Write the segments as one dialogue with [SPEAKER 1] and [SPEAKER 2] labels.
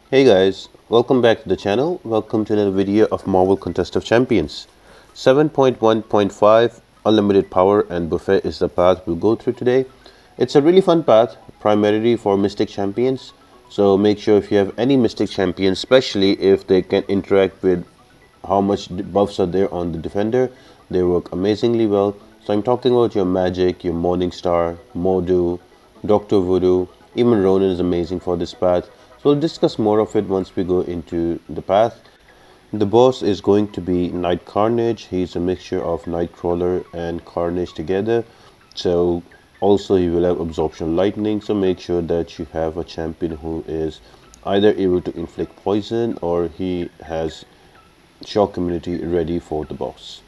[SPEAKER 1] Hey guys, welcome back to the channel. Welcome to another video of Marvel Contest of Champions. 7.1.5 Unlimited Power and Buffet is the path we'll go through today. It's a really fun path, primarily for Mystic Champions. So make sure if you have any Mystic Champions, especially if they can interact with how much buffs are there on the defender, they work amazingly well. So I'm talking about your Magic, your Morningstar, Modu, Dr. Voodoo, even Ronin is amazing for this path. So we'll discuss more of it once we go into the path. The boss is going to be Nightcarnage. He's a mixture of Nightcrawler and Carnage together. So also he will have Absorption Lightning. So make sure that you have a champion who is either able to inflict poison or he has shock immunity ready for the boss.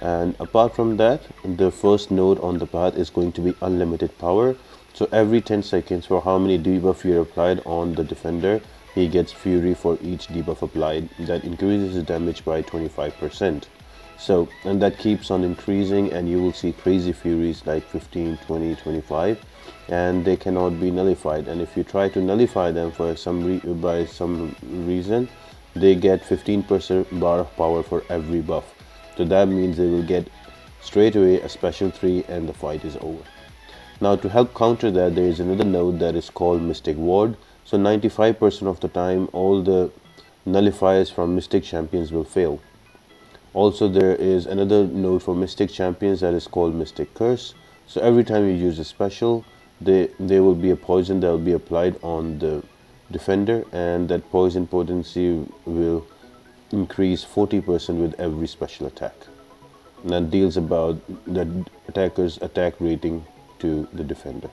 [SPEAKER 1] And apart from that, the first node on the path is going to be unlimited power. So every 10 seconds, for how many debuff you applied on the defender, he gets fury for each debuff applied. That increases his damage by 25%. So, and that keeps on increasing, and you will see crazy furies like 15, 20, 25, and they cannot be nullified. And if you try to nullify them for by some reason, they get 15% bar of power for every buff. So that means they will get straight away a special 3 and the fight is over. Now to help counter that, there is another node that is called Mystic Ward. So 95% of the time all the nullifiers from Mystic Champions will fail. Also there is another node for Mystic Champions that is called Mystic Curse. So every time you use a special, there will be a poison that will be applied on the defender, and that poison potency will increase 40% with every special attack. And that deals about the attacker's attack rating to the defender.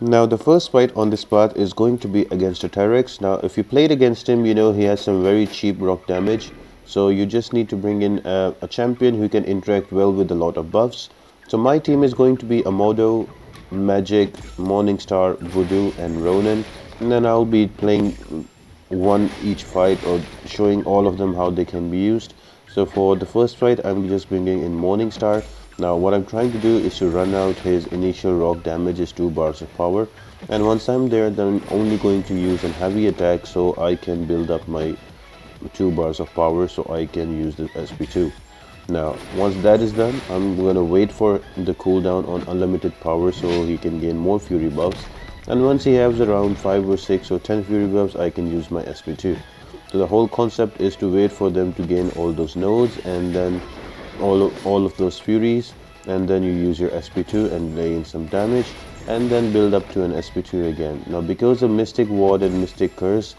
[SPEAKER 1] Now the first fight on this path is going to be against a Terrax. Now if you played against him, you know he has some very cheap rock damage. So you just need to bring in a champion who can interact well with a lot of buffs. So my team is going to be Amodo, Magic, Morningstar, Voodoo and Ronin. And then I'll be playing one each fight or showing all of them how they can be used. So for the first fight, I'm just bringing in Morningstar. Now what I'm trying to do is to run out his initial rock damage is 2 bars of power, and once I'm there, then I'm only going to use a heavy attack so I can build up my 2 bars of power so I can use the SP2. Now once that is done, I'm gonna wait for the cooldown on unlimited power so he can gain more fury buffs, and once he has around 5 or 6 or 10 fury buffs, I can use my SP2. So the whole concept is to wait for them to gain all those nodes and then all of those furies, and then you use your SP2 and lay in some damage and then build up to an SP2 again. Now because of Mystic Ward and Mystic Curse,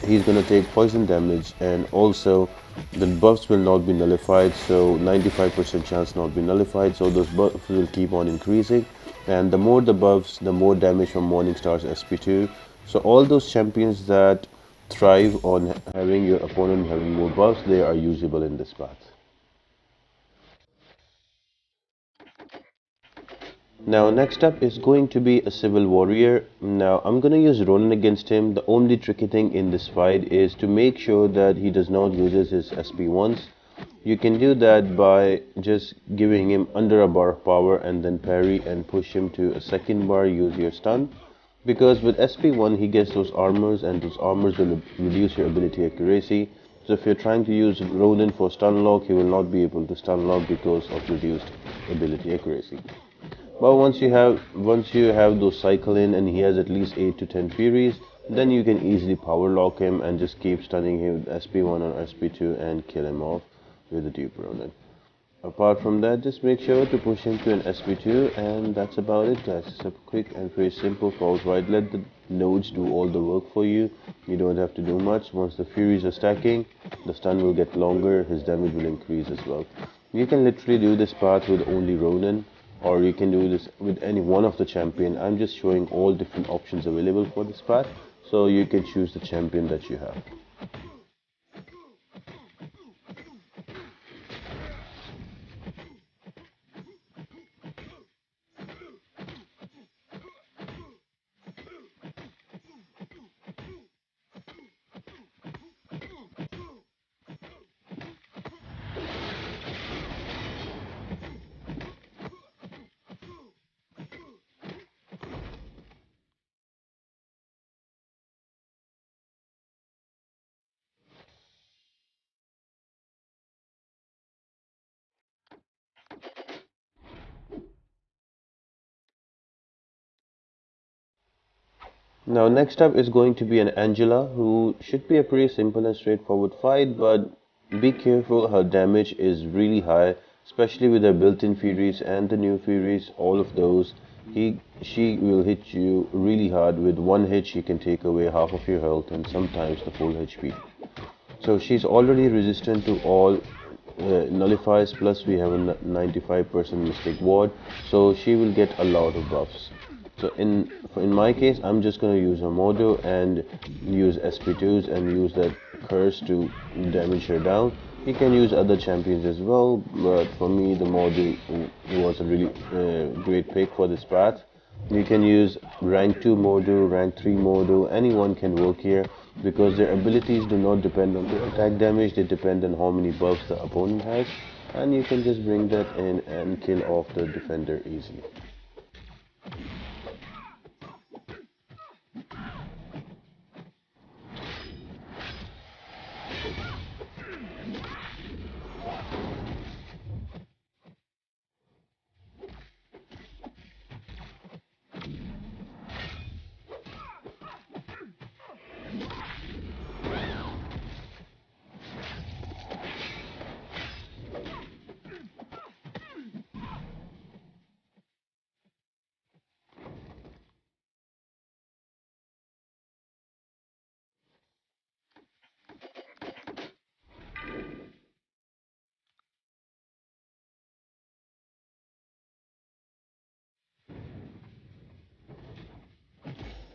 [SPEAKER 1] he's gonna take poison damage, and also the buffs will not be nullified, so 95% chance not be nullified, so those buffs will keep on increasing, and the more the buffs, the more damage from Morningstar's SP2. So all those champions that thrive on having your opponent having more buffs, they are usable in this path. Now next up is going to be a Civil Warrior. Now I'm gonna use Ronin against him. The only tricky thing in this fight is to make sure that he does not use his SP once. You can do that by just giving him under a bar of power and then parry and push him to a second bar, use your stun. Because with SP1 he gets those armors, and those armors will reduce your ability accuracy. So if you're trying to use Ronin for stun lock, he will not be able to stun lock because of reduced ability accuracy. But once you have those cycle in and he has at least 8 to 10 furies, then you can easily power lock him and just keep stunning him with SP1 or SP2 and kill him off with a Dupe Ronin. Apart from that, just make sure to push him to an SP2, and that's about it guys. It's a quick and very simple pulse right. Let the nodes do all the work for you. You don't have to do much. Once the furies are stacking, the stun will get longer, his damage will increase as well. You can literally do this path with only Ronin, or you can do this with any one of the champion. I'm just showing all different options available for this path, so you can choose the champion that you have. Now, next up is going to be an Angela, who should be a pretty simple and straightforward fight, but be careful, her damage is really high, especially with her built-in Furies and the new Furies, all of those. She will hit you really hard. With one hit, she can take away half of your health and sometimes the full HP. So she's already resistant to all nullifiers, plus we have a 95% mystic ward, so she will get a lot of buffs. So in my case, I'm just going to use her Modo and use SP2s and use that curse to damage her down. You can use other champions as well, but for me the Modo was a really great pick for this path. You can use rank 2 Modo, rank 3 Modo, anyone can work here because their abilities do not depend on the attack damage, they depend on how many buffs the opponent has, and you can just bring that in and kill off the defender easily.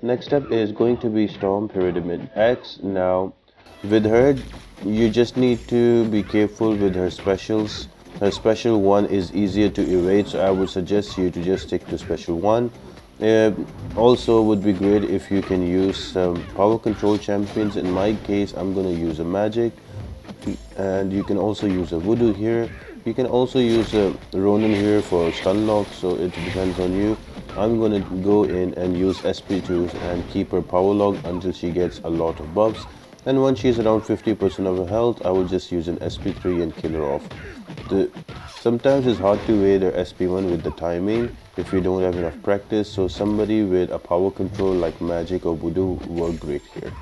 [SPEAKER 1] Next up is going to be Storm Pyramid X. Now, with her, you just need to be careful with her specials. Her special 1 is easier to evade, so I would suggest you to just stick to special 1. Uh, Also, would be great if you can use some power control champions. In my case, I'm gonna use a magic, and you can also use a voodoo here. You can also use a Ronin here for stun lock, so it depends on you. I'm gonna go in and use SP2s and keep her power locked until she gets a lot of buffs. And once she's around 50% of her health, I will just use an SP3 and kill her off. The, Sometimes it's hard to weigh their SP1 with the timing if you don't have enough practice, so somebody with a power control like magic or voodoo work great here.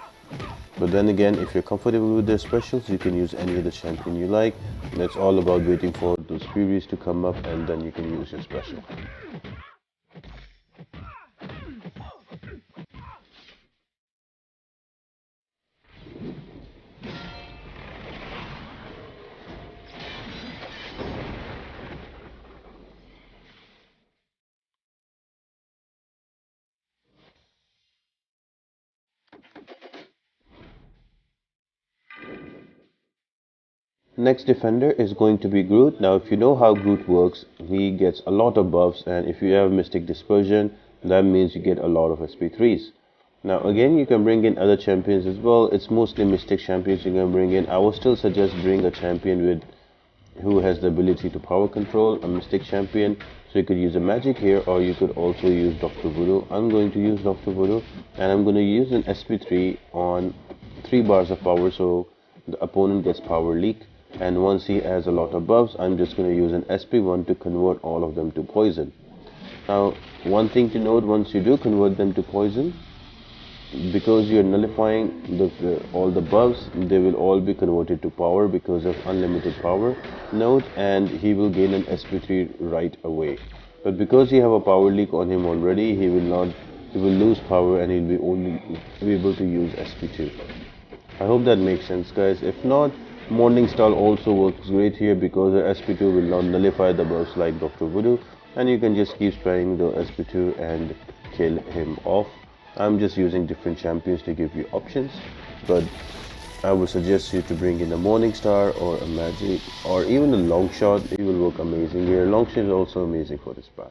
[SPEAKER 1] But then again, if you're comfortable with their specials, you can use any other champion you like. And it's all about waiting for those furies to come up and then you can use your special. Next defender is going to be Groot. Now if you know how Groot works, he gets a lot of buffs, and if you have Mystic Dispersion, that means you get a lot of SP3s. Now again, you can bring in other champions as well. It's mostly Mystic champions you can bring in. I would still suggest bring a champion with who has the ability to power control, a Mystic champion. So you could use a magic here, or you could also use Dr. Voodoo. I'm going to use Dr. Voodoo, and I'm going to use an SP3 on 3 bars of power, so the opponent gets power leak. And once he has a lot of buffs, I'm just going to use an SP1 to convert all of them to poison. Now, one thing to note, once you do convert them to poison, because you're nullifying all the buffs, they will all be converted to power because of unlimited power node, and he will gain an SP3 right away. But because you have a power leak on him already, he will lose power and he'll be only be able to use SP2. I hope that makes sense, guys. If not, Morning Star also works great here because the SP2 will not nullify the buffs like Dr. Voodoo, and you can just keep spamming the SP2 and kill him off. I'm just using different champions to give you options, but I would suggest you to bring in a Morning Star or a Magic or even a Long Shot. It will work amazing here. Long Shot is also amazing for this path.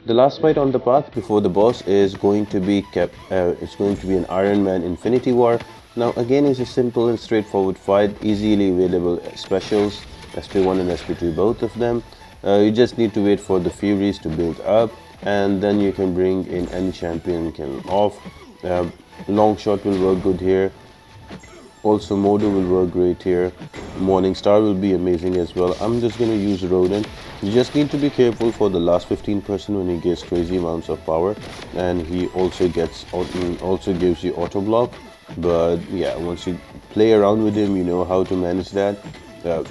[SPEAKER 1] The last fight on the path before the boss is going to be it's going to be an Ironman Infinity War. Now again, it's a simple and straightforward fight, easily available specials, SP1 and SP2, both of them. You just need to wait for the Furies to build up, and then you can bring in any champion, can off. Long shot will work good here. Also, Modo will work great here. Morning Star will be amazing as well. I'm just going to use Rodent. You just need to be careful for the last 15% when he gets crazy amounts of power, and he also gives you auto block. But yeah, once you play around with him, you know how to manage that.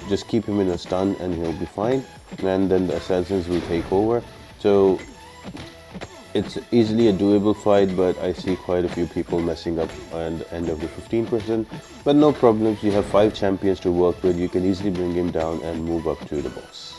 [SPEAKER 1] Just keep him in a stun and he'll be fine. And then the assassins will take over. So it's easily a doable fight, but I see quite a few people messing up at the end of the 15%. But no problems, you have 5 champions to work with. You can easily bring him down and move up to the boss.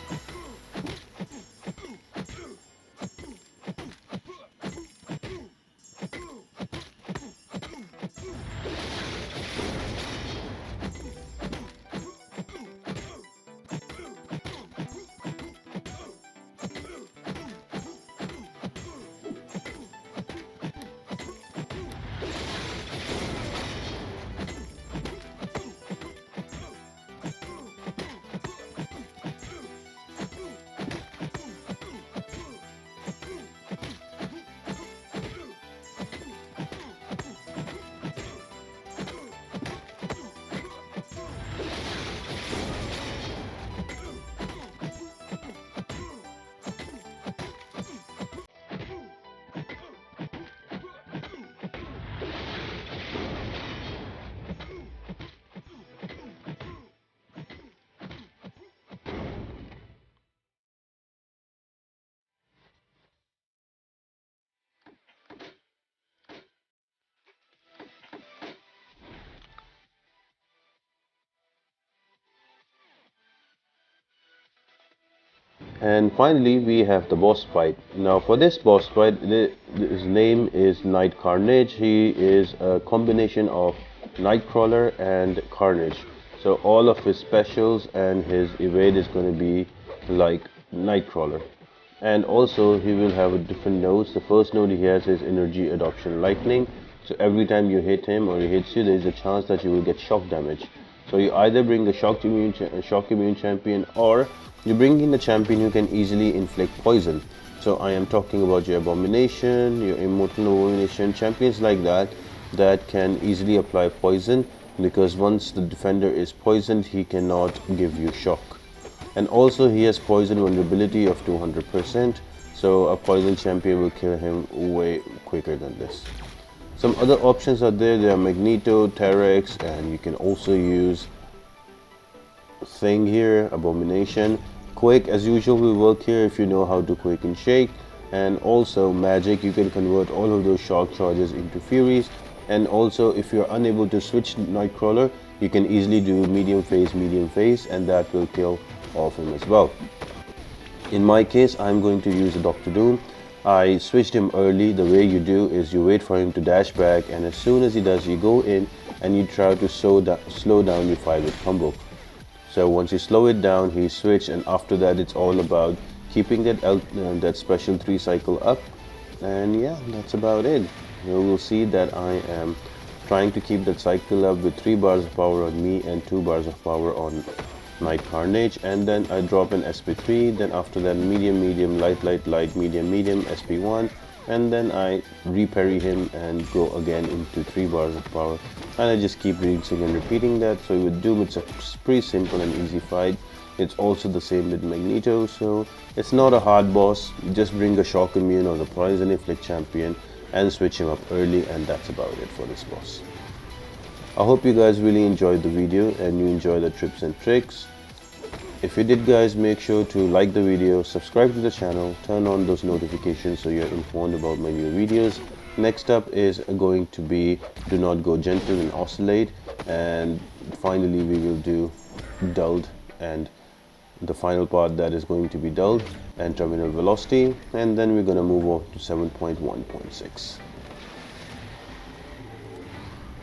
[SPEAKER 1] And finally, we have the boss fight. Now, for this boss fight, his name is Nightcarnage. He is a combination of Nightcrawler and Carnage. So all of his specials and his evade is going to be like Nightcrawler. And also, he will have a different nodes. The first node he has is Energy Adoption Lightning. So every time you hit him or he hits you, there is a chance that you will get shock damage. So you either bring a shock immune champion, or you bring in a champion who can easily inflict poison. So I am talking about your Abomination, your Immortal Abomination, champions like that can easily apply poison, because once the defender is poisoned, he cannot give you shock. And also he has poison vulnerability of 200%, so a poison champion will kill him way quicker than this. Some other options are there are Magneto, Terrax, and you can also use Thing here, Abomination. Quake as usual will work here if you know how to Quake and Shake. And also Magic, you can convert all of those shock charges into Furies. And also if you're unable to switch Nightcrawler, you can easily do medium phase, and that will kill off him as well. In my case, I'm going to use a Dr. Doom. I switched him early. The way you do is you wait for him to dash back, and as soon as he does, you go in and you try to slow down your 5-hit combo. So once you slow it down, he switch, and after that it's all about keeping that special 3 cycle up. And yeah, that's about it. You will see that I am trying to keep that cycle up with 3 bars of power on me and 2 bars of power on Nightcarnage, and then I drop an SP3, then after that medium, light, medium, SP1, and then I reparry him and go again into 3 bars of power, and I just keep rinsing and repeating that. So with Doom, it's a pretty simple and easy fight. It's also the same with Magneto, so it's not a hard boss. Just bring a shock immune or the poison inflict champion and switch him up early, and that's about it for this boss. I hope you guys really enjoyed the video and you enjoy the tips and tricks. If you did, guys, make sure to like the video, subscribe to the channel, turn on those notifications so you're informed about my new videos. Next up is going to be Do Not Go Gentle and Oscillate, and finally we will do Dulled, and the final part that is going to be Dulled and Terminal Velocity, and then we're going to move on to 7.1.6.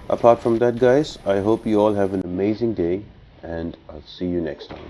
[SPEAKER 1] Apart from that, guys, I hope you all have an amazing day, and I'll see you next time.